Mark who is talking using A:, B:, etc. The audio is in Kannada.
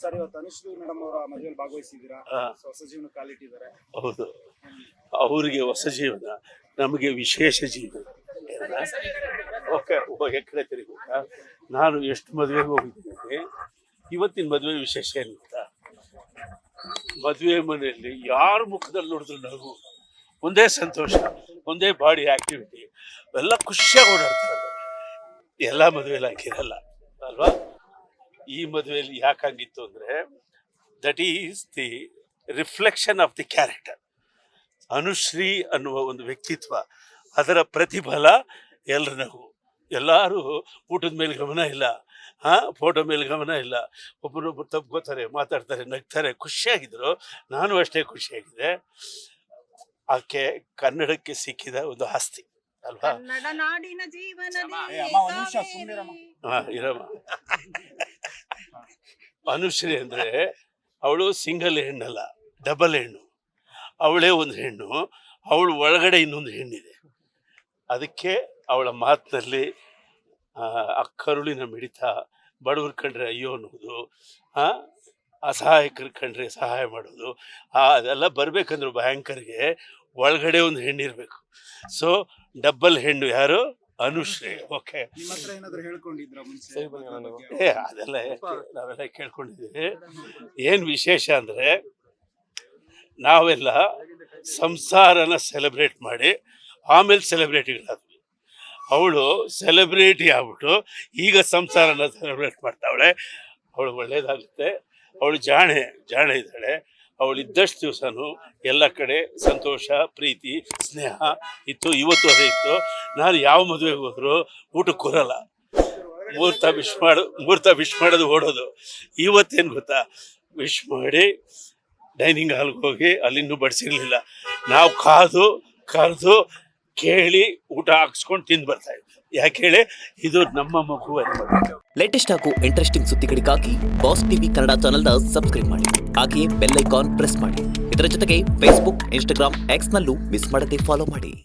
A: ಸರ್, ಇವತ್ತು ಅನುಶ್ರೀ ಮೇಡಮ್ ಅವರ ಮದುವೆಯಲ್ಲಿ ಭಾಗವಹಿಸಿದ್ದೀರಾ,
B: ಆ,
A: ಹೊಸ ಜೀವನ ಕಾಲಿಟ್ಟಿದ್ದಾರೆ.
B: ಹೌದು, ಅವರಿಗೆ ಹೊಸ ಜೀವನ, ನಮಗೆ ವಿಶೇಷ ಜೀವನ. ಓಕೆ, ಎಕರೆ ತಿರುಗುತ್ತಾ ನಾನು ಎಷ್ಟು ಮದುವೆಗೆ ಹೋಗಿದ್ದೀನಿ. ಇವತ್ತಿನ ಮದುವೆ ವಿಶೇಷ ಏನು ಗೊತ್ತಾ? ಮದುವೆ ಮನೆಯಲ್ಲಿ ಯಾರ ಮುಖದಲ್ಲಿ ನೋಡಿದ್ರು ನಗು, ಒಂದೇ ಸಂತೋಷ, ಒಂದೇ ಬಾಡಿ ಆಕ್ಟಿವಿಟಿ, ಎಲ್ಲ ಖುಷಿಯಾಗಿ ಓಡಾಡ್ತಾರೆ. ಎಲ್ಲ ಮದುವೆಯಲ್ಲಿ ಹಾಕಿರಲ್ಲ ಅಲ್ವಾ? ಈ ಮದುವೆಯಲ್ಲಿ ಯಾಕೆ ಹಂಗಿತ್ತು ಅಂದರೆ, that is the reflection of the character. Anushree ಅನ್ನುವ ಒಂದು ವ್ಯಕ್ತಿತ್ವ, ಅದರ ಪ್ರತಿಫಲ ಎಲ್ಲರ ನಗು. ಎಲ್ಲರೂ ಊಟದ ಮೇಲೆ ಗಮನ ಇಲ್ಲ, ಫೋಟೋ ಮೇಲೆ ಗಮನ ಇಲ್ಲ, ಒಬ್ಬರೊಬ್ಬರು ತಪ್ಕೋತಾರೆ, ಮಾತಾಡ್ತಾರೆ, ನಗ್ತಾರೆ, ಖುಷಿಯಾಗಿದ್ರು. ನಾನು ಅಷ್ಟೇ ಖುಷಿಯಾಗಿದೆ. ಆಕೆ ಕನ್ನಡಕ್ಕೆ ಸಿಕ್ಕಿದ ಒಂದು ಆಸ್ತಿ ಅಲ್ವಾ?
C: ಕನ್ನಡ ನಾಡಿನ ಜೀವನದಿ
B: ಇರಮ್ಮ. ಅನುಶ್ರೀ ಅಂದರೆ ಅವಳು ಸಿಂಗಲ್ ಹೆಣ್ಣಲ್ಲ, ಡಬಲ್ ಹೆಣ್ಣು. ಅವಳೇ ಒಂದು ಹೆಣ್ಣು, ಅವಳು ಒಳಗಡೆ ಇನ್ನೊಂದು ಹೆಣ್ಣಿದೆ. ಅದಕ್ಕೆ ಅವಳ ಮಾತಿನಲ್ಲಿ ಕರುಳಿನ ಮಿಡಿತ, ಬಡವ್ರ ಕಂಡ್ರೆ ಅಯ್ಯೋ ಅನ್ನೋದು, ಅಸಹಾಯಕರು ಕಂಡ್ರೆ ಸಹಾಯ ಮಾಡೋದು, ಅದೆಲ್ಲ ಬರಬೇಕಂದ್ರೆ ಆ್ಯಂಕರ್ಗೆ ಒಳಗಡೆ ಒಂದು ಹೆಣ್ಣಿರಬೇಕು. ಸೊ ಡಬ್ಬಲ್ ಹೆಣ್ಣು ಯಾರು? ಅನುಶ್ರೀ. ಓಕೆ,
A: ನಿಮ್ಮ ಹತ್ರ ಏನಾದ್ರು ಹೇಳ್ಕೊಂಡಿದ್ರ ಮುಂಚೆ?
B: ಅದೆಲ್ಲ ನಾವೆಲ್ಲ ಕೇಳ್ಕೊಂಡಿದ್ದೀವಿ. ಏನು ವಿಶೇಷ ಅಂದರೆ, ನಾವೆಲ್ಲ ಸಂಸಾರನ ಸೆಲೆಬ್ರೇಟ್ ಮಾಡಿ ಆಮೇಲೆ ಸೆಲೆಬ್ರಿಟಿಗಳಾದ್ವಿ. ಅವಳು ಸೆಲೆಬ್ರಿಟಿ ಆಗ್ಬಿಟ್ಟು ಈಗ ಸಂಸಾರನ ಸೆಲೆಬ್ರೇಟ್ ಮಾಡ್ತಾವಳೆ. ಅವಳು ಒಳ್ಳೇದಾಗುತ್ತೆ. ಅವಳು ಜಾಣೆ ಇದ್ದಾಳೆ. ಅವಳು ಇದ್ದಷ್ಟು ದಿವಸನೂ ಎಲ್ಲ ಕಡೆ ಸಂತೋಷ, ಪ್ರೀತಿ, ಸ್ನೇಹ ಇತ್ತು. ಇವತ್ತು ಅದೇ ಇತ್ತು. ನಾನು ಯಾವ ಮದುವೆಗೆ ಹೋದ್ರು ಊಟಕ್ಕೆ ಕೂರಲ್ಲ, ಮುಹೂರ್ತ ವಿಶ್ ಮಾಡೋದು ಓಡೋದು. ಇವತ್ತೇನು ಗೊತ್ತಾ, ವಿಶ್ ಮಾಡಿ ಡೈನಿಂಗ್ ಹಾಲ್ಗೆ ಹೋಗಿ ಅಲ್ಲಿನ್ನೂ ಬಡಿಸಿರ್ಲಿಲ್ಲ, ನಾವು ಕರೆದು ಕೇಳಿ ಊಟ ಹಾಕ್ಸ್ಕೊಂಡು ತಿಂದು ಬರ್ತಾ ಇದ್ವಿ. ಯಾಕೆ ಹೇಳಿ, ಇದು ನಮ್ಮ ಮಗು.
D: ಲೇಟೆಸ್ಟ್ ಹಾಗೂ ಇಂಟ್ರೆಸ್ಟಿಂಗ್ ಸುದ್ದಿಗಳಿಗಾಗಿ ಬಾಸ್ ಟಿವಿ ಕನ್ನಡ ಚಾನೆಲ್ನ ಸಬ್ಸ್ಕ್ರೈಬ್ ಮಾಡಿ, ಹಾಗೆಯೇ ಬೆಲ್ ಐಕಾನ್ ಪ್ರೆಸ್ ಮಾಡಿ. ಇದರ ಜೊತೆಗೆ ಫೇಸ್ಬುಕ್, ಇನ್ಸ್ಟಾಗ್ರಾಮ್, ಎಕ್ಸ್ನಲ್ಲೂ ಮಿಸ್ ಮಾಡದೆ ಫಾಲೋ ಮಾಡಿ.